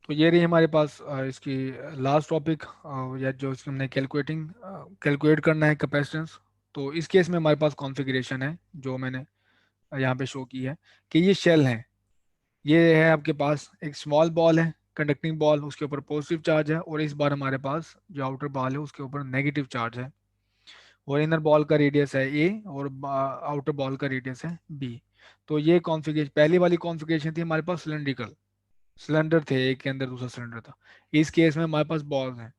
तो ये रही हमारे पास इसकी लास्ट टॉपिक, या जो इसकी हमने कैलकुलेट करना है कैपेसिटेंस। तो इस केस में हमारे पास कॉन्फ़िगरेशन है जो मैंने यहाँ पे शो की है कि ये शेल है। ये है आपके पास एक स्मॉल बॉल है, कंडक्टिंग बॉल, उसके ऊपर पॉजिटिव चार्ज है, और इस बार हमारे पास जो आउटर बॉल है उसके ऊपर नेगेटिव चार्ज है। और इनर बॉल का रेडियस है ए, और आउटर बॉल का रेडियस है बी। तो ये कॉन्फ़िगरेशन, पहली वाली कॉन्फ़िगरेशन थी हमारे पास सिलेंड्रिकल, सिलेंडर थे, एक के अंदर दूसरा सिलेंडर था। इस केस में हमारे पास बॉल्स हैं,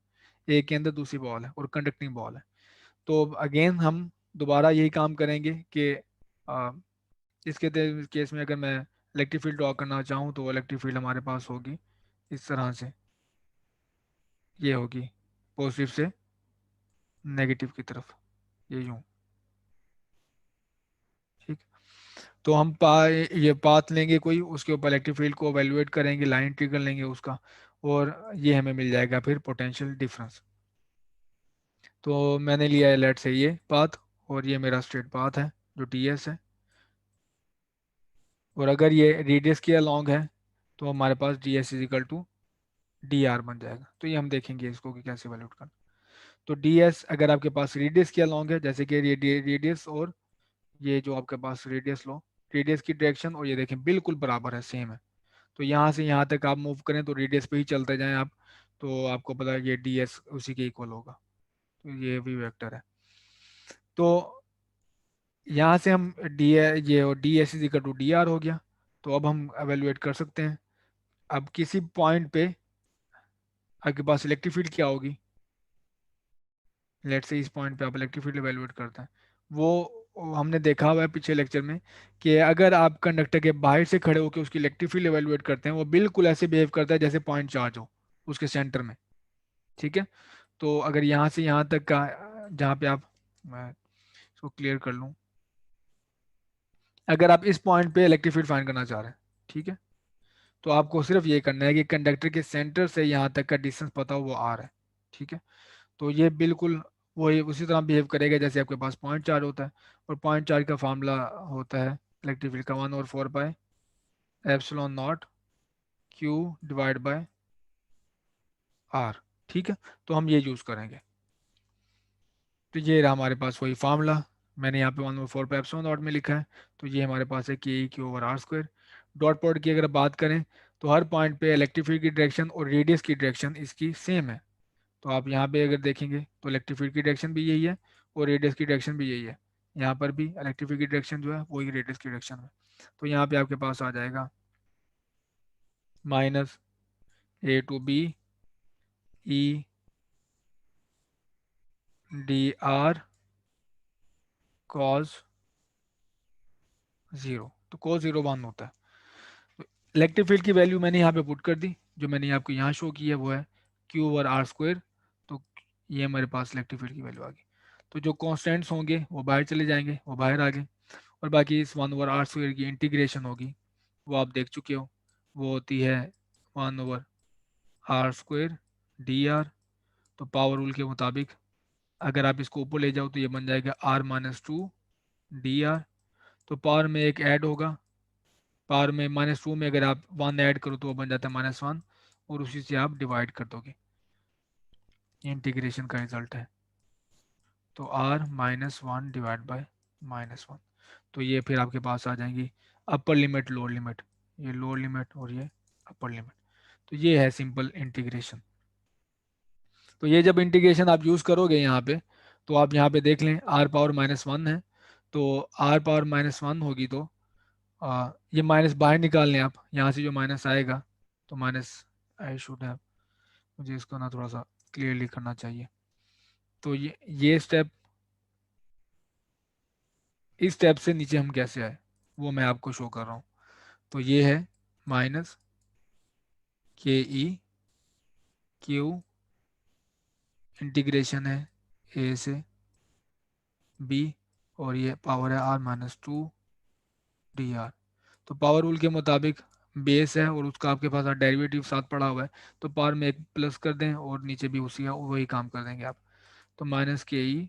एक के अंदर दूसरी बॉल है और कंडक्टिंग बॉल है। तो अगेन हम दोबारा यही काम करेंगे कि आ, इसके केस में अगर मैं इलेक्ट्रिक फील्ड ड्रॉ करना चाहूँ तो इलेक्ट्रिक फील्ड हमारे पास होगी इस तरह से, ये होगी पॉजिटिव से नेगेटिव की तरफ, ये यूँ। ठीक। तो हम ये पाथ लेंगे कोई, उसके ऊपर इलेक्ट्रिक फील्ड को एवेलुएट करेंगे, लाइन इंटीग्रल लेंगे उसका, और ये हमें मिल जाएगा फिर पोटेंशियल डिफरेंस। तो मैंने लिया है लेट से ये पाथ, और ये मेरा स्ट्रेट पाथ है जो टी एस है। और अगर ये रेडियस के अलॉन्ग है तो हमारे पास D S is equal to D R बन जाएगा। तो ये हम देखेंगे इसको कि कैसे वैल्यूट करना। तो डी एस अगर आपके पास रेडियस के अलॉन्ग है, जैसे कि रेडियस और ये जो आपके पास रेडियस लो, रेडियस की डायरेक्शन और ये देखें बिल्कुल बराबर है, सेम है। तो यहाँ से यहाँ तक आप मूव करें तो रेडियस पे ही चलते जाएं आप, तो आपको पता है ये डी एस उसी के इक्वल होगा। तो ये भी वेक्टर है। तो यहाँ से हम ये D S is equal to D R हो गया। तो अब हम एवेलुएट कर सकते हैं। अब किसी पॉइंट पे आपके पास इलेक्ट्रिक फील्ड क्या होगी, लेट से इस पॉइंट पे आप इलेक्ट्रिक फील्ड एवेलुएट करते हैं, वो हमने देखा हुआ है पिछले लेक्चर में कि अगर आप कंडक्टर के बाहर से खड़े होकर उसकी इलेक्ट्रिक फील्ड एवेलुएट करते हैं, वो बिल्कुल ऐसे बिहेव करता है जैसे पॉइंट चार्ज हो उसके सेंटर में। ठीक है। तो अगर यहाँ से यहाँ तक का, जहाँ पे आप, मैं इसको क्लियर कर लूँ, अगर आप इस पॉइंट पे इलेक्ट्रिक फील्ड फाइंड करना चाह रहे हैं, ठीक है, तो आपको सिर्फ ये करना है कि कंडक्टर के सेंटर से यहाँ तक का डिस्टेंस पता हो वो आर है। ठीक है। तो ये बिल्कुल वही उसी तरह बिहेव करेगा जैसे आपके पास पॉइंट चार्ज होता है। और पॉइंट चार्ज का फार्मूला होता है इलेक्ट्रिक फील्ड का 1/4 pi epsilon nought Q divide by R. ठीक है। तो हम ये यूज़ करेंगे। तो ये रहा हमारे पास वही फार्मूला, मैंने यहाँ पे 1/4 पाई एप्सिलॉन नॉट में लिखा है। तो ये हमारे पास है K Q over R square. Dot product की अगर बात करें तो हर पॉइंट पे इलेक्ट्रिक फील्ड की डायरेक्शन और रेडियस की डायरेक्शन इसकी सेम है। तो आप यहाँ पे अगर देखेंगे तो इलेक्ट्रिक फील्ड की डायरेक्शन भी यही है और रेडियस की डायरेक्शन भी यही है। यहाँ पर भी इलेक्ट्रिक फील्ड की डायरेक्शन जो है वही रेडियस की डायरेक्शन है। तो यहाँ पे आपके पास आ जाएगा minus A to B E D R cos zero. तो कॉस जीरो वन होता है। तो इलेक्ट्रिक फील्ड की वैल्यू मैंने यहाँ पे पुट कर दी, जो मैंने आपको यहाँ शो की है वो है क्यू ओवर आर स्क्वायर। तो ये हमारे पास इलेक्ट्रिक फील्ड की वैल्यू आ गई। तो जो कॉन्स्टेंट्स होंगे वो बाहर चले जाएंगे, वो बाहर आ गए। और बाकी इस 1/r² की इंटीग्रेशन होगी, वो आप देख चुके हो, वो होती है 1/r² dr। तो पावर रूल के मुताबिक अगर आप इसको ऊपर ले जाओ तो ये बन जाएगा r-2 dr। तो पावर में एक ऐड होगा, पावर में -2 में अगर आप 1 ऐड करो तो वो बन जाता है -1, और उसी से आप डिवाइड कर दोगे। ये इंटीग्रेशन का रिजल्ट है। तो r-1 डिवाइड बाय -1। तो ये फिर आपके पास आ जाएंगी अपर लिमिट लोअर लिमिट, ये लोअर लिमिट और ये अपर लिमिट। तो ये है सिंपल इंटीग्रेशन। तो ये जब इंटीग्रेशन आप यूज़ करोगे यहाँ पे, तो आप यहाँ पे देख लें आर पावर -1 है। तो आर पावर -1 होगी तो ये माइनस बाहर निकाल लें आप, यहाँ से जो माइनस आएगा, तो माइनस, आई शुड हैव, मुझे इसको ना थोड़ा सा क्लियरली करना चाहिए। तो ये स्टेप, इस स्टेप से नीचे हम कैसे आए वो मैं आपको शो कर रहा हूँ। तो ये है माइनस के ई क्यू, इंटीग्रेशन है ए से बी, और ये पावर है r-2 dr। तो पावर रूल के मुताबिक बेस है और उसका आपके पास डेरिवेटिव साथ पड़ा हुआ है, तो पावर में एक प्लस कर दें और नीचे भी उसी वही काम कर देंगे आप। तो माइनस के ई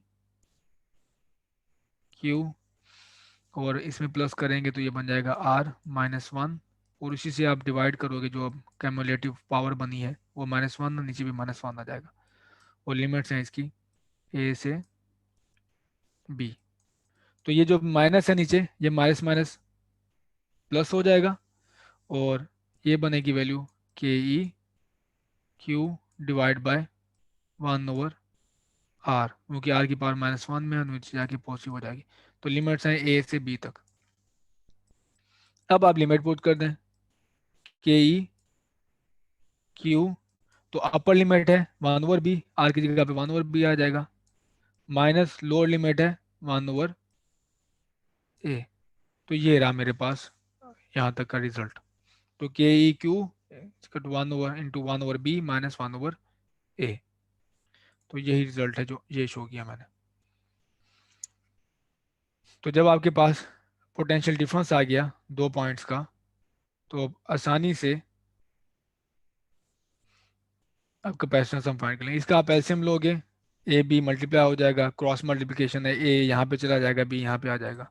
क्यू, और इसमें प्लस करेंगे तो ये बन जाएगा r-1, और उसी से आप डिवाइड करोगे, जो अब कैमुलेटिव पावर बनी है वो -1, नीचे भी -1 आ जाएगा। और लिमिट्स हैं इसकी ए से बी। तो ये जो माइनस है नीचे, ये माइनस माइनस प्लस हो जाएगा, और ये बनेगी वैल्यू के E Q divide bye 1/r, क्योंकि आर की पावर -1 में है, नीचे जाके पॉजिटिव हो जाएगी। तो लिमिट्स हैं ए से बी तक। अब आप लिमिट पुट कर दें, के ई क्यू, तो अपर लिमिट है 1/b, आर की जगह पे 1/b आ जाएगा, माइनस लोअर लिमिट है 1/a। तो ये रहा मेरे पास यहाँ तक का रिजल्ट। तो के ई क्यू 1/(1/b -1/a), तो यही रिजल्ट है जो ये शो किया मैंने। तो जब आपके पास पोटेंशियल डिफरेंस आ गया दो पॉइंट्स का, तो अब आसानी से आप कैपेसिटेंस हम फाइंड कर लेंगे। इसका आप एलसीएम लोगे, ए बी मल्टीप्लाई हो जाएगा, क्रॉस मल्टीप्लिकेशन है, ए यहाँ पे चला जाएगा, बी यहाँ पे आ जाएगा।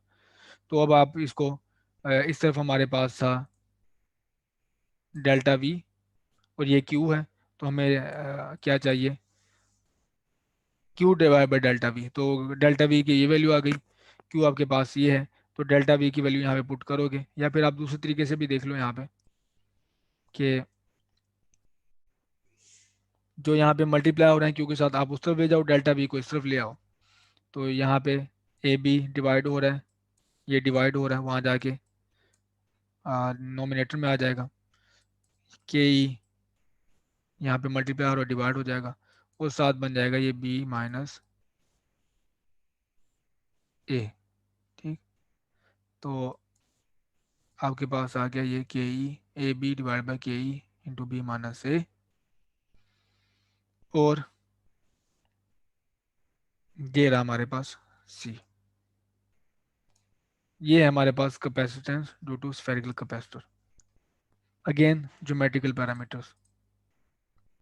तो अब आप इसको इस तरफ हमारे पास था डेल्टा वी, और ये क्यू है, तो हमें क्या चाहिए, Q divide by delta we. तो डेल्टा वी की ये वैल्यू आ गई, क्यू आपके पास ये है, तो डेल्टा वी की वैल्यू यहाँ पे पुट करोगे, या फिर आप दूसरे तरीके से भी देख लो यहाँ पे कि जो यहाँ पे मल्टीप्लाई हो रहे हैं क्यू के साथ, आप उस तरफ ले जाओ, डेल्टा वी को इस तरफ ले आओ। तो यहाँ पे ए बी डिवाइड हो रहा है, ये डिवाइड हो रहा है, वहाँ जाके नोमिनेटर में आ जाएगा, के ई यहाँ पे मल्टीप्लाई और डिवाइड हो जाएगा, और साथ बन जाएगा ये बी माइनस ए। ठीक, तो आपके पास आ गया ये K E A B divide by K E into B minus A, और ये रहा हमारे पास सी। ये है हमारे पास capacitance due to spherical capacitor. Again geometrical parameters.